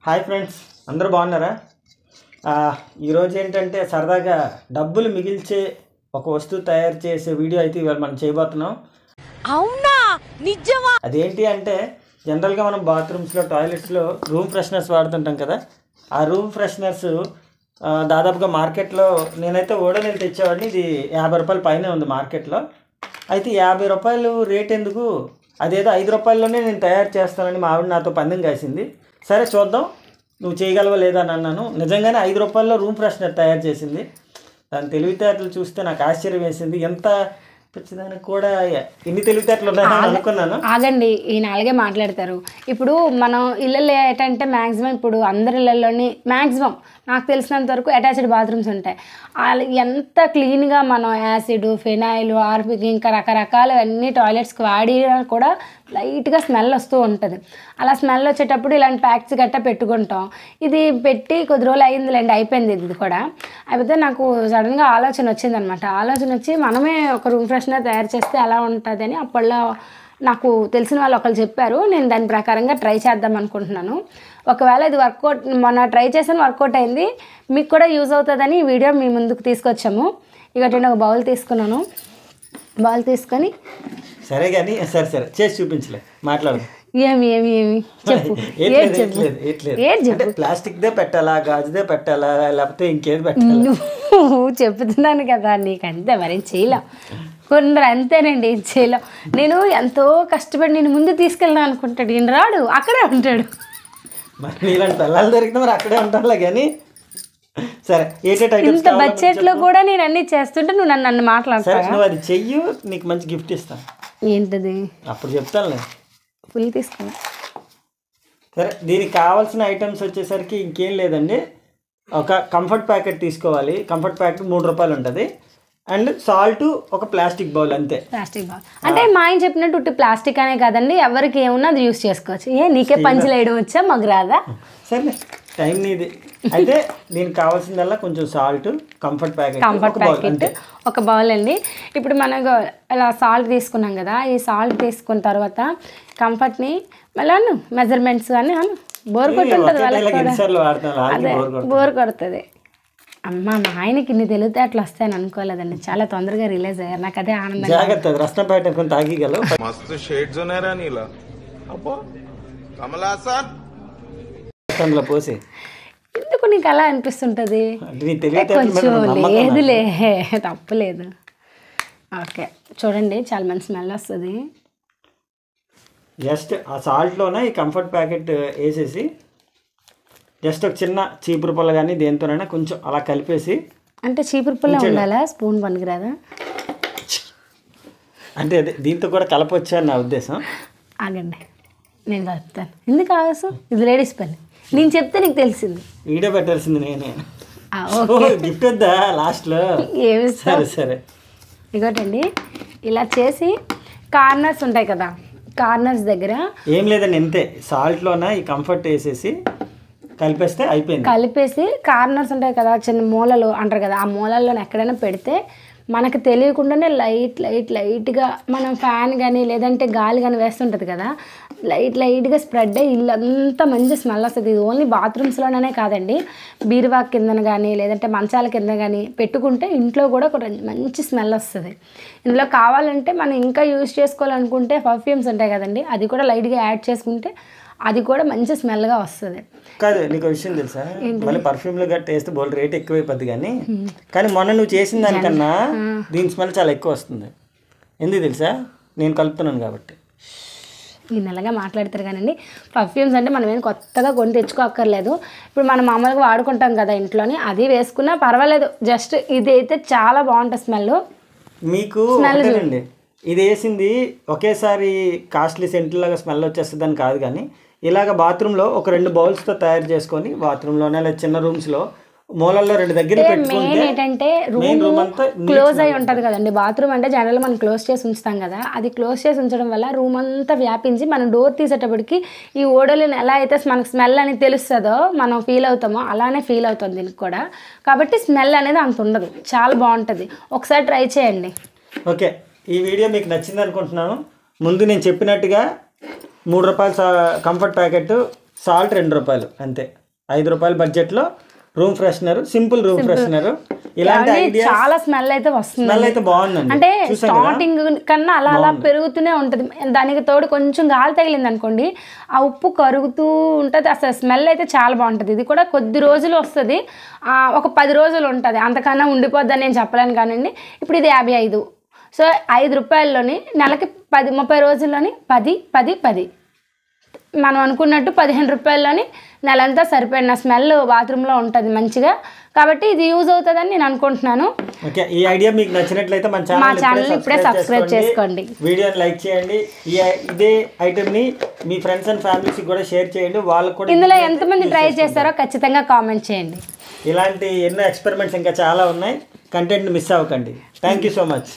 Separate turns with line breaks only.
Hi friends, అందరూ బాగున్నారా? ఈరోజు ఏంటంటే సరదాగా డబ్బులు మిగిల్చే ఒక వస్తువు తయారు చేసే వీడియో అయితే ఇవాళ మనం చేయబోతున్నాం.
అవునా? నిజమా?
అదేంటి అంటే జనరల్గా మనం బాత్రూమ్స్లో, టాయిలెట్స్లో రూమ్ ఫ్రెషనర్స్ వాడుతుంటాం కదా. ఆ రూమ్ ఫ్రెషనర్స్ దాదాపుగా మార్కెట్లో నేనైతే ఓడోనిల్ తెచ్చేవాడిని. ఇది 50 రూపాయల పైనే ఉంది మార్కెట్లో. అయితే 50 రూపాయలు రేట్ ఎందుకు, అదేదో 5 రూపాయల్లోనే నేను తయారు చేస్తానని మా ఆవిడ నాతో పందెం కాసింది. సరే చూద్దాం నువ్వు చేయగలవా లేదా అని అన్నాను. నిజంగానే 5 రూపాయల్లో రూమ్ ఫ్రెషనర్ తయారు చేసింది. దాని తెలివితేటలు చూస్తే నాకు ఆశ్చర్యం వేసింది. ఎంత పిచ్చిదానికి కూడా ఎన్ని తెలివితేటలు ఉన్నాయని అనుకున్నాను.
ఆగండి, ఈ నాలుగే మాట్లాడతారు. ఇప్పుడు మనం ఇళ్ళల్లో ఏంటంటే మ్యాక్సిమం ఇప్పుడు అందరి ఇళ్ళల్లోని మ్యాక్సిమం నాకు తెలిసినంత వరకు అటాచ్డ్ బాత్రూమ్స్ ఉంటాయి. ఎంత క్లీన్గా మనం యాసిడ్, ఫినాయిల్, ఆర్పిక్ ఇంకా రకరకాలు అన్ని టాయిలెట్స్కి వాడినా కూడా లైట్గా స్మెల్ వస్తూ ఉంటుంది. అలా స్మెల్ వచ్చేటప్పుడు ఇలాంటి ప్యాక్స్ గట్టా పెట్టుకుంటాం. ఇది పెట్టి కొద్ది రోజులు అయిందిలేండి, అయిపోయింది ఇది కూడా. అయిపోతే నాకు సడన్గా ఆలోచన వచ్చిందనమాట. ఆలోచన వచ్చి మనమే ఒక రూమ్ ఫ్రెషనర్ తయారు చేస్తే ఎలా ఉంటుందని అప్పట్లో నాకు తెలిసిన వాళ్ళు ఒకళ్ళు చెప్పారు. నేను దాని ప్రకారంగా ట్రై చేద్దాం అనుకుంటున్నాను. ఒకవేళ ఇది వర్కౌట్, మొన్న ట్రై చేసాను, వర్కౌట్ అయింది, మీకు కూడా యూజ్ అవుతుందని ఈ వీడియో మీ ముందుకు తీసుకొచ్చాము. ఇక నేను ఒక బౌల్ తీసుకున్నాను. బౌల్ తీసుకొని
సరే కానీ సరే చేసి చూపించలే, మాట్లాడు.
ఏమి ఏమి ఏమి చెప్పు, ఏది చెప్పు.
ప్లాస్టిక్దే పెట్టాలా, గాజుదే పెట్టాలా, లేకపోతే ఇంకేది పెట్టాలా?
నువ్వు చెప్తున్నాను కదా, నీకంతే మరి చేయలేం. కొందరు అంతేనండి, చేయలేం. నేను ఎంతో కష్టపడి నేను ముందు తీసుకెళ్ళాను అనుకుంటాడు, ఈయన రాడు, అక్కడే ఉంటాడు.
మరి ఇలాంటి పిల్లలు దొరికితే మరి అక్కడే ఉంటారులే. కానీ సరే,
ఇంత బడ్జెట్లో కూడా నేను అన్ని చేస్తుంటే నువ్వు నన్ను మాట్లాడతావు.
నువ్వు అది చెయ్యు, నీకు మంచి గిఫ్ట్ ఇస్తాను.
ఏంటది?
అప్పుడు చెప్తానులే.
ఫుల్ తీసుకున్నా.
సరే, దీనికి కావాల్సిన ఐటమ్స్ వచ్చేసరికి ఇంకేం లేదండి. ఒక కంఫర్ట్ ప్యాకెట్ తీసుకోవాలి. కంఫర్ట్ ప్యాకెట్ 3 రూపాయలు ఉంటుంది. అండ్ సాల్ట్, ఒక ప్లాస్టిక్ బౌల్, అంతే.
ప్లాస్టిక్ బౌల్ అంటే మా ఆయన చెప్పినట్టు ఉట్టి ప్లాస్టిక్ అనే కాదండి, ఎవరికి ఏమున్నా అది యూస్ చేసుకోవచ్చు. నీకే పంచులు వేయడం వచ్చా, మాకు రాదా?
సరే, టైం నీది. అయితే దీనికి కావాల్సిందల్లా కొంచెం సాల్ట్, కంఫర్ట్ ప్యాకెట్
ఒక బౌల్ అండి. ఇప్పుడు మనకు ఇలా సాల్ట్ తీసుకున్నాం కదా, ఈ సాల్ట్ తీసుకున్న తర్వాత కంఫర్ట్ని మళ్ళీ మెజర్మెంట్స్ కానీ బోర్ కొట్టుంటుంది వాళ్ళకి, బోర్ కొడుతుంది. అమ్మ, మా ఆయనకి ఇన్ని తెలితే అట్లా వస్తాయని అనుకోలేదండి. చాలా తొందరగా రిలీజ్ అయ్యారు. నాకు అదే ఆనందం.
పోసి
ఎందుకు నీకు అలా అనిపిస్తుంటుంది? కొంచెం లేదులే, తప్పులేదు. ఓకే, చూడండి, చాలా మంచి స్మెల్ వస్తుంది.
జస్ట్ ఆ సాల్ట్లోనే ఈ కంఫర్ట్ ప్యాకెట్ వేసేసి జస్ట్ ఒక చిన్న చీపురు పుల్ల కానీ దేంతోనైనా కొంచెం అలా కలిపేసి.
అంటే చీపురు పుల్ల ఉండాలా, స్పూన్ పనికిరాదా?
అంటే అదే దీంతో కూడా కలపొచ్చా అని నా ఉద్దేశం.
ఆగండి, నేను కలుపుతాను. ఎందుకు ఆవేశం? ఇది లేడీస్ పని. నేను చెప్తే నీకు తెలిసింది.
వీడియో పెట్టాల్సింది నేనే. గిఫ్ట్ వద్దా లాస్ట్లో?
ఏమి
సరే
ఇగోటండి, ఇలా చేసి కార్నర్స్ ఉంటాయి కదా, కార్నర్స్ దగ్గర
ఏం లేదండి, అంతే. సాల్ట్లోన ఈ కంఫర్ట్ వేసేసి కలిపేస్తే అయిపోయింది.
కలిపేసి కార్నర్స్ ఉంటాయి కదా, చిన్న మూలలు అంటారు కదా, ఆ మూలల్లో ఎక్కడైనా పెడితే మనకు తెలియకుండానే లైట్గా మనం ఫ్యాన్ కానీ లేదంటే గాలి కానీ వేస్తుంటుంది కదా, లైట్గా స్ప్రెడ్ అయ్యి ఇల్లంతా మంచి స్మెల్ వస్తుంది. ఇది ఓన్లీ బాత్రూమ్స్లోనే కాదండి, బీరువా కిందన కానీ లేదంటే మంచాల కింద కానీ పెట్టుకుంటే ఇంట్లో కూడా ఒక మంచి స్మెల్ వస్తుంది. ఇందులో కావాలంటే మనం ఇంకా యూజ్ చేసుకోవాలనుకుంటే పర్ఫ్యూమ్స్ ఉంటాయి కదండి, అది కూడా లైట్గా యాడ్ చేసుకుంటే అది కూడా మంచి స్మెల్గా వస్తుంది.
కాదు, నీకు విషయం తెలుసా? మళ్ళీ పర్ఫ్యూమ్లు గట్ట వేస్తే బోల్ రేట్ ఎక్కువైపోద్ది. కానీ మొన్న నువ్వు చేసిన దానికన్నా దీని స్మెల్ చాలా ఎక్కువ వస్తుంది. ఎందుకు తెలుసా? నేను కలుపుతున్నాను కాబట్టి.
ఈ నెలగా మాట్లాడతారు కానండి, పర్ఫ్యూమ్స్ అంటే మనం ఏం కొత్తగా కొని తెచ్చుకోక్కర్లేదు. ఇప్పుడు మనం మామూలుగా వాడుకుంటాం కదా ఇంట్లోని, అది వేసుకున్నా పర్వాలేదు. జస్ట్ ఇది అయితే చాలా బాగుంటుంది స్మెల్.
మీకు అండి, ఇది వేసింది ఒకేసారి కాస్ట్లీ సెంట్లాగా స్మెల్ వచ్చేస్తుంది అని కాదు. కానీ ఇలాగ బాత్రూంలో ఒక 2 బౌల్స్తో తయారు చేసుకొని బాత్రూంలోనే లేదా చిన్న రూమ్స్లో మూలల్లో 2 దగ్గర పెట్టుకుంటే
ఏంటంటే రూమ్ అంతా క్లోజ్ అయి ఉంటుంది కదండి. బాత్రూమ్ అంటే జనరల్ మనం క్లోజ్ చేసి ఉంచుతాం కదా, అది క్లోజ్ చేసి ఉంచడం వల్ల రూమ్ అంతా వ్యాపించి మనం డోర్ తీసేటప్పటికి ఈ ఓడోలిని ఎలా అయితే మనకు స్మెల్ అని తెలుస్తుందో మనం ఫీల్ అవుతామో అలానే ఫీల్ అవుతుంది దీనికి కూడా. కాబట్టి స్మెల్ అనేది అంత ఉండదు, చాలా బాగుంటుంది. ఒకసారి ట్రై చేయండి.
ఓకే, ఈ వీడియో మీకు నచ్చింది అనుకుంటున్నాను. ముందు నేను చెప్పినట్టుగా 3 రూపాయల కంఫర్ట్ ప్యాకెట్, సాల్ట్ 2 రూపాయలు అంతే. 5 రూపాయల బడ్జెట్లో room freshener, simple room freshener. ఇలాంటి ఐడియా
చాలా స్మెల్ అయితే వస్తుంది.
స్మెల్ అయితే బాగుందండి.
అంటే స్టార్టింగ్ కన్నా అలా అలా పెరుగుతూనే ఉంటుంది. దానికి తోడు కొంచెం గాలి తగిలింది అనుకోండి, ఆ ఉప్పు కరుగుతూ ఉంటుంది. అసలు స్మెల్ అయితే చాలా బాగుంటుంది. ఇది కూడా కొద్ది రోజులు వస్తుంది, ఒక 10 రోజులు ఉంటుంది, అంతకన్నా ఉండిపోద్దని నేను చెప్పలేను కానండి. ఇప్పుడు ఇది 55. సో 5 రూపాయల్లోని నెలకి 30 రోజుల్లోని 10 మనం అనుకున్నట్టు 15 రూపాయల్లోని నెలంతా సరిపోయిన స్మెల్ బాత్రూంలో ఉంటుంది మంచిగా. కాబట్టి ఇది యూజ్ అవుతుందని నేను అనుకుంటున్నాను.
ఓకే, ఈ ఐడియా మీకు నచ్చినట్లయితే మన ఛానల్ ఇప్పుడే సబ్స్క్రైబ్ చేసుకోండి, వీడియోని లైక్ చేయండి. ఇదే ఐటెంని మీ ఫ్రెండ్స్ అండ్ ఫ్యామిలీస్కి కూడా షేర్ చేయండి. వాళ్ళకు కూడా
ఇందులో ఎంతమంది ట్రై చేస్తారో ఖచ్చితంగా కామెంట్ చేయండి.
ఇలాంటి ఎన్నో ఎక్స్పెరిమెంట్స్ ఇంకా చాలా ఉన్నాయి. కంటెంట్ మిస్ అవ్వకండి. Thank you so much.